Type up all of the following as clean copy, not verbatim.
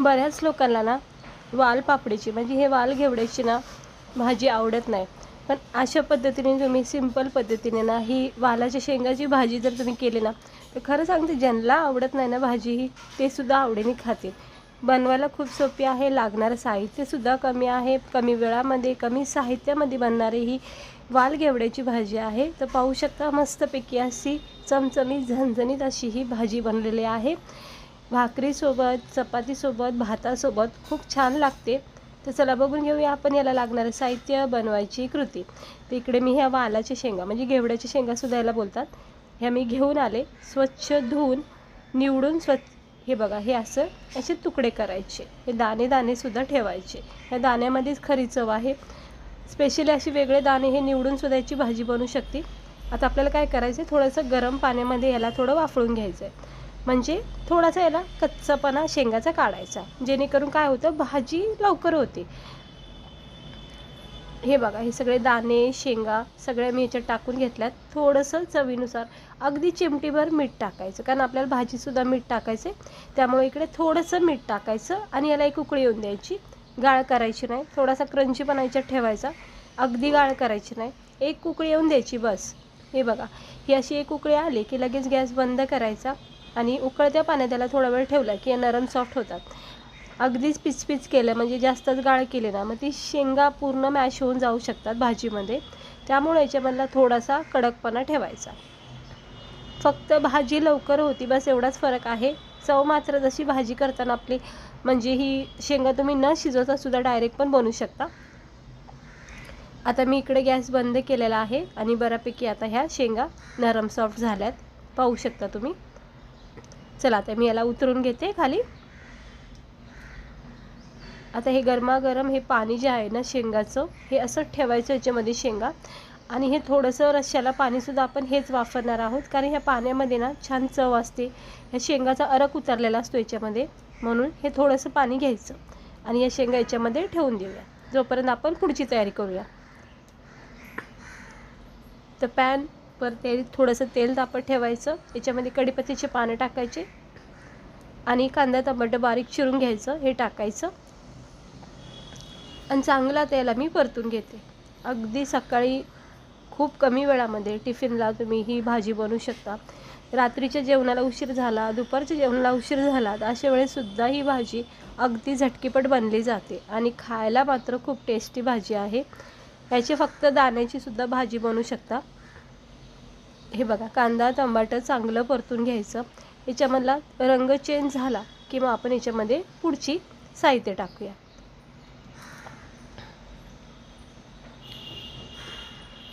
बऱ्याच लोकांना ना वालपापडीची म्हणजे हे वाल घेवड्याची ना भाजी आवडत नाही, पण अशा पद्धतीने तुम्ही सिंपल पद्धतीने ना ही वालाच्या शेंगाची भाजी जर तुम्ही केली ना तर खरं सांगते, ज्यांना आवडत नाही ना भाजी ही, ते सुद्धा आवडीने खातील. बनवायला खूप सोपी आहे, लागणारं साहित्यसुद्धा कमी आहे, कमी वेळामध्ये कमी साहित्यामध्ये बनणारी ही वाल घेवड्याची भाजी आहे. तर पाहू शकता मस्तपैकी अशी चमचमीत झणझणीत अशी ही भाजी बनलेली आहे. भाकरीसोबत, चपातीसोबत, भातासोबत खूप छान लागते. तर चला बघून घेऊया आपण याला लागणारं साहित्य, बनवायची कृती. तर इकडे मी ह्या वालाच्या शेंगा म्हणजे घेवड्याच्या शेंगासुद्धा याला बोलतात, ह्या मी घेऊन आले, स्वच्छ धुवून निवडून हे बघा, हे असं असे तुकडे करायचे, हे दाणे दाणेसुद्धा ठेवायचे. ह्या दाण्यामध्येच खरी चव आहे. स्पेशली अशी वेगळे दाणे हे निवडूनसुद्धा याची भाजी बनू शकते. आता आपल्याला काय करायचं आहे, थोडंसं गरम पाण्यामध्ये याला थोडं वाफळून घ्यायचं आहे, म्हणजे थोडासा याला कच्चापणा शेंगाचा काढायचा, जेणेकरून काय होतं, भाजी लवकर होते. हे बघा, हे सगळे दाणे शेंगा सगळ्या मी याच्यात टाकून घेतल्यात. थोडंसं चवीनुसार अगदी चिमटीभर मीठ टाकायचं, कारण आपल्याला भाजीसुद्धा मीठ टाकायचं आहे, त्यामुळे इकडे थोडंसं मीठ टाकायचं आणि याला एक उकळी येऊन द्यायची. गाळ करायची नाही, थोडासा क्रंचीपणा याच्यात ठेवायचा, अगदी गाळ करायची नाही, एक उकळी येऊन द्यायची बस. हे बघा, ही अशी एक उकळी आली की लगेच गॅस बंद करायचा आणि उकळत्या पाण्यात त्याला थोडा वेळ ठेवला की नरम सॉफ्ट होतात. अगदीच पिचपिच केलं म्हणजे जास्तच गाळ केले ना मग ती शेंगा पूर्ण मॅश होऊन जाऊ शकतात भाजीमध्ये, त्यामुळे याच्यामधला थोडासा कडकपणा ठेवायचा. फक्त भाजी लवकर होती बस एवढाच फरक आहे. चव मात्र जशी भाजी करताना आपली म्हणजे ही शेंगा तुम्ही न शिजवता सुद्धा डायरेक्ट पण बनवू शकता. आता मी इकडे गॅस बंद केलेला आहे आणि बऱ्यापैकी आता ह्या शेंगा नरम सॉफ्ट झाल्यात, पाहू शकता तुम्ही. चला आता मी याला उतरून घेते खाली. आता हे गरमागरम हे पाणी जे आहे ना शेंगाचं, हे असं ठेवायचं याच्यामध्ये शेंगा, आणि हे थोडंसं रश्श्याला पाणीसुद्धा आपण हेच वापरणार आहोत, कारण ह्या पाण्यामध्ये ना छान चव असते, ह्या शेंगाचा अर्क उतरलेला असतो याच्यामध्ये, म्हणून हे थोडंसं पाणी घ्यायचं आणि या शेंगा याच्यामध्ये ठेवून देऊया जोपर्यंत आपण पुढची तयारी करूया. तर पॅन पर थोडंसं तेल तापत ठेवायचं, याच्यामध्ये कढीपत्त्याचे पानं टाकायचे आणि कांदा टमाटर बारीक चिरून घ्यायचं, हे टाकायचं आणि चांगला त्याला मी परतून घेते. अगदी सकाळी खूप कमी वेळामध्ये टिफिनला तुम्ही ही भाजी बनवू शकता. रात्रीच्या जेवणाला उशीर झाला, दुपारच्या जेवणाला उशीर झाला, तर अशा वेळेसुद्धा ही भाजी अगदी झटकीपट बनली जाते आणि खायला मात्र खूप टेस्टी भाजी आहे. याची फक्त दाण्याचीसुद्धा भाजी बनवू शकता. हे बघा, कांदा टमाटर चांगलं परतून घ्यायचं, याच्यामधला रंग चेंज झाला की मग आपण याच्यामध्ये पुढची साहित्य टाकूया.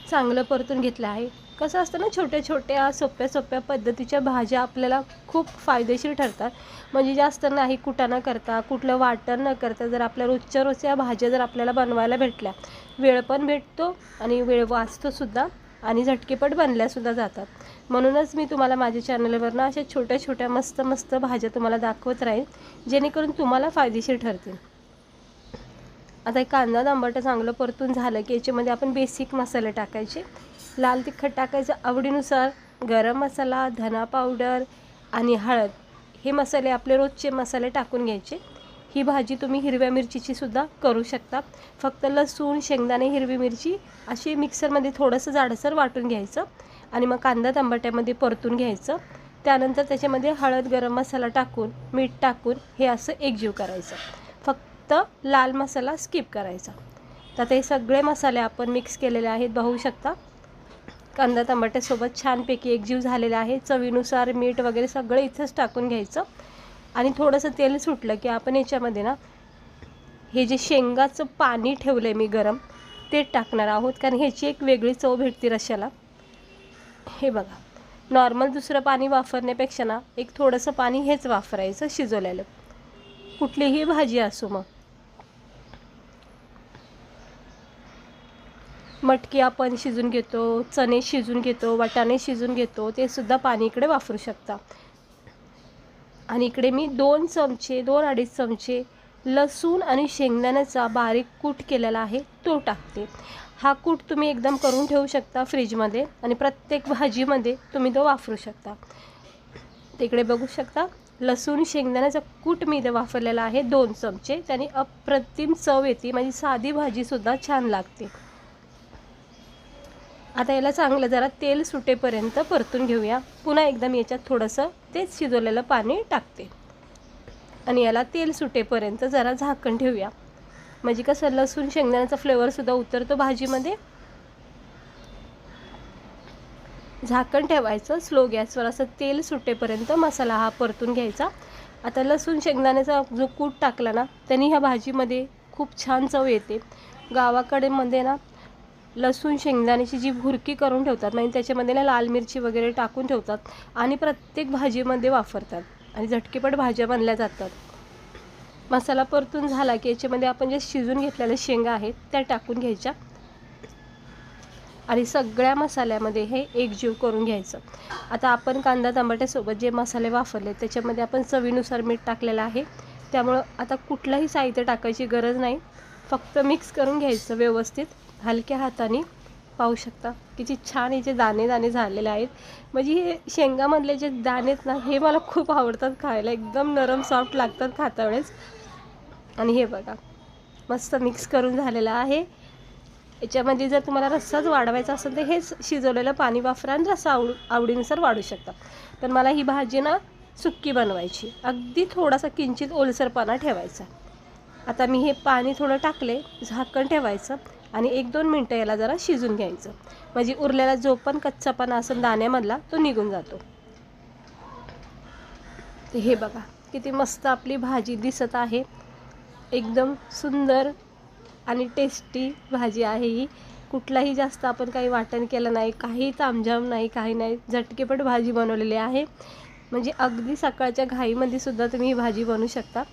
चांगलं परतून घेतलं आहे. कसं असतं ना, छोट्या छोट्या सोप्या सोप्या पद्धतीच्या भाज्या आपल्याला खूप फायदेशीर ठरतात. म्हणजे जास्त नाही कुटाणा करता, कुठलं वाटण न करता, जर आपल्या रोजच्या रोजच्या भाज्या जर आपल्याला बनवायला भेटल्या, वेळ पण भेटतो आणि वेळ वाचतोसुद्धा आणि झटकीपट बनल्यासुद्धा जातात. म्हणूनच मी तुम्हाला माझ्या चॅनलवर ना अशा छोट्या छोट्या मस्त मस्त भाज्या तुम्हाला दाखवत राहील, जेणेकरून तुम्हाला फायदेशीर ठरतील. आता एक कांदा टमाटर चांगलं परतून झालं की याच्यामध्ये आपण बेसिक मसाले टाकायचे. लाल तिखट टाकायचं आवडीनुसार, गरम मसाला, धना पावडर आणि हळद, हे मसाले आपले रोजचे मसाले टाकून घ्यायचे. ही भाजी तुम्ही हिरव्या मिरचीची सुद्धा करू शकता. फक्त लसूण, शेंगदाणे, हिरवी मिरची अशी मिक्सरमध्ये थोडंसं जाडसर वाटून घ्यायचं आणि मग कांदा टमाट्यामध्ये परतून घ्यायचं. त्यानंतर त्याच्यामध्ये हळद, गरम मसाला टाकून, मीठ टाकून हे असं एकजीव करायचं. फक्त लाल मसाला स्किप करायचा. तर आता हे सगळे मसाले आपण मिक्स केलेले आहेत, पाहू शकता. कांदा टमाट्यासोबत छानपैकी एकजीव झालेले आहे. चवीनुसार मीठ वगैरे सगळं इथंच टाकून घ्यायचं आणि थोडंसं तेल सुटलं की आपण याच्यामध्ये ना हे जे शेंगाचं पाणी ठेवलं आहे मी गरम, ते टाकणार आहोत, कारण ह्याची एक वेगळी चव भेटते रश्श्याला. हे बघा, नॉर्मल दुसरं पाणी वापरण्यापेक्षा ना एक थोडंसं पाणी हेच वापरायचं शिजवलेलं, कुठलीही भाजी असो. मग मटकी आपण शिजून घेतो, चणे शिजून घेतो, वाटाणे शिजून घेतो, ते सुद्धा पाणी इकडे वापरू शकता. आणि इकडे मी 2-2.5 चमचे लसूण आणि शेंगदाण्याचा बारीक कूट केलेला आहे, तो टाकते. हा कूट तुम्ही एकदम करून ठेवू शकता फ्रीजमध्ये आणि प्रत्येक भाजीमध्ये तुम्ही तो वापरू शकता. तिकडे बघू शकता लसूण शेंगदाण्याचा कूट मी इथे वापरलेला आहे 2 चमचे. त्याने अप्रतिम चव येते, म्हणजे साधी भाजीसुद्धा छान लागते. आता याला चांगलं जरा तेल सुटेपर्यंत परतून घेऊया. पुन्हा एकदा मी याच्यात थोडंसं तेच शिजवलेलं पाणी टाकते आणि याला तेल सुटेपर्यंत जरा झाकण ठेवूया. म्हणजे कसं लसूण शेंगदाण्याचा फ्लेवरसुद्धा उतरतो भाजीमध्ये. झाकण ठेवायचं, स्लो गॅसवर असं तेल सुटेपर्यंत मसाला हा परतून घ्यायचा. आता लसूण शेंगदाण्याचा जो कूट टाकला ना, त्याने ह्या भाजीमध्ये खूप छान चव येते. गावाकडे मध्ये ना लसूण शेंगदाण्याची जी भुर्की करून ठेवतात, म्हणजे त्याच्यामध्ये ना लाल मिरची वगैरे टाकून ठेवतात आणि प्रत्येक भाजीमध्ये वापरतात आणि झटकीपट भाज्या बनल्या जातात. मसाला परतून झाला की याच्यामध्ये आपण जे शिजून घेतलेल्या शेंगा आहेत त्या टाकून घ्यायच्या आणि सगळ्या मसाल्यामध्ये हे एकजीव करून घ्यायचं. आता आपण कांदा टमाट्यासोबत जे मसाले वापरले त्याच्यामध्ये आपण चवीनुसार मीठ टाकलेलं आहे, त्यामुळं आता कुठलंही साहित्य टाकायची गरज नाही. फक्त मिक्स करून घ्यायचं व्यवस्थित हलक्या हाताने. पाहू शकता किती छान याचे दाणे दाणे झालेले आहेत. म्हणजे हे शेंगामधले जे दाणे आहेत ना, हे मला खूप आवडतात खायला. एकदम नरम सॉफ्ट लागतात खाता वेळेस. आणि हे बघा मस्त मिक्स करून झालेलं आहे. याच्यामध्ये जर तुम्हाला रस्साच वाढवायचा असेल तर हेच शिजवलेलं पाणी वापरा आणि रस्सा आवडीनुसार वाढू शकता. पण मला ही भाजी ना सुक्की बनवायची, अगदी थोडासा किंचित ओलसरपणा ठेवायचा. आता मी हे पाणी थोडं टाकले, झाकण ठेवायचं आणि 1-2 मिनटं याला जरा शिजून घ्यायचं. म्हणजे उरलेला जो पण कच्चापणा असेल दाण्यामधला तो निघून जातो. तर हे बघा किती मस्त आपली भाजी दिसत आहे. एकदम सुंदर आणि टेस्टी भाजी आहे ही. कुठलाही जास्त आपण काही वाटण केलं नाही, काही तामझाम नाही, काही नाही. झटकेपट भाजी बनवलेली आहे. म्हणजे अगदी सकाळच्या घाईमध्ये सुद्धा तुम्ही ही भाजी बनवू शकता.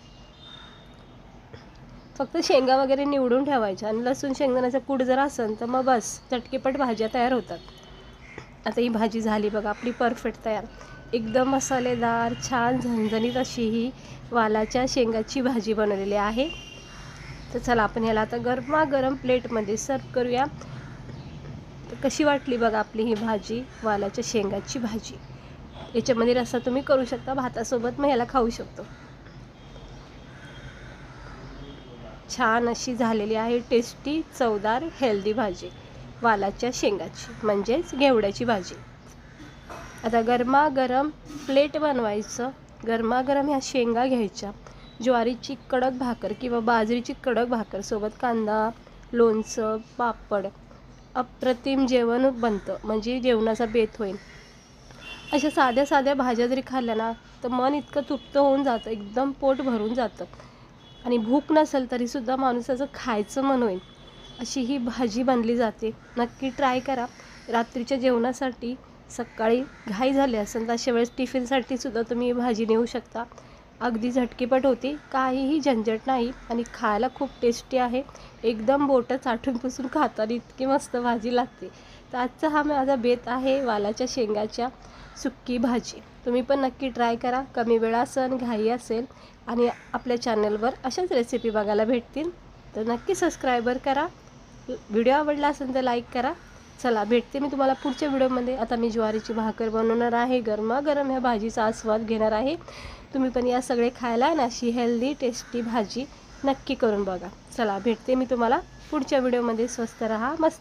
फक्त शेंगा वगैरे निवडून ठेवायच्या आणि लसूण शेंगदाण्याचा कूट जर असेल तर मग बस झटकेपट भाज्या तयार होतात. आता ही भाजी झाली बघा आपली परफेक्ट तयार. एकदम मसालेदार छान झणझणीत अशी ही वालाच्या शेंगाची भाजी बनवलेली आहे. तर चला आपण ह्याला आता गरमागरम प्लेटमध्ये सर्व करूया. तर कशी वाटली बघा आपली ही भाजी, वालाच्या शेंगाची भाजी. याच्यामध्ये रस्सा तुम्ही करू शकता भातासोबत, मग ह्याला खाऊ शकतो. छान अशी झालेली आहे टेस्टी चवदार हेल्दी भाजी वालाच्या शेंगाची, म्हणजेच घेवड्याची भाजी. आता गरमागरम प्लेट बनवायचं. गरमागरम ह्या शेंगा घ्यायच्या, ज्वारीची कडक भाकर किंवा बाजरीची कडक भाकर सोबत कांदा, लोणचं, पापड. अप्रतिम जेवण बनतं, म्हणजे जेवणाचा बेत होईल. अशा साध्या साध्या भाज्या जरी खाल्ल्या ना तर मन इतकं तृप्त होऊन जातं, एकदम पोट भरून जातं. आणि भूक नसेल तरीसुद्धा माणसाचं खायचं मन होईल अशी ही भाजी बनली जाते. नक्की ट्राय करा. रात्रीच्या जेवणासाठी सकाळी घाई झाली असेल तर अशा वेळेस टिफिनसाठीसुद्धा तुम्ही ही भाजी नेऊ शकता. अगदी झटकीपट होती, काहीही झंझट नाही आणि खायला खूप टेस्टी आहे. एकदम बोटं चाटून पुसून खाताना इतकी मस्त भाजी लागते. तर आजचा हा माझा बेत आहे वालाच्या शेंगाच्या सुक्की भाजी. तुम्ही पण नक्की ट्राय करा. कमी वेळ असेल, घाई असेल आणि आपल्या चॅनलवर अशाच रेसिपी बघायला भेटतील तर नक्की सबस्क्राईबर करा. व्हिडिओ आवडला असेल तर लाईक करा. चला भेटते मी तुम्हाला पुढच्या व्हिडिओमध्ये. आता मी ज्वारीची भाकर बनवणार आहे, गरमागरम ह्या भाजीचा आस्वाद घेणार आहे. तुम्ही पण या सगळे खायला ना अशी हेल्दी टेस्टी भाजी नक्की करून बघा. चला भेटते मी तुम्हाला पुढच्या व्हिडिओमध्ये. स्वस्त रहा, मस्त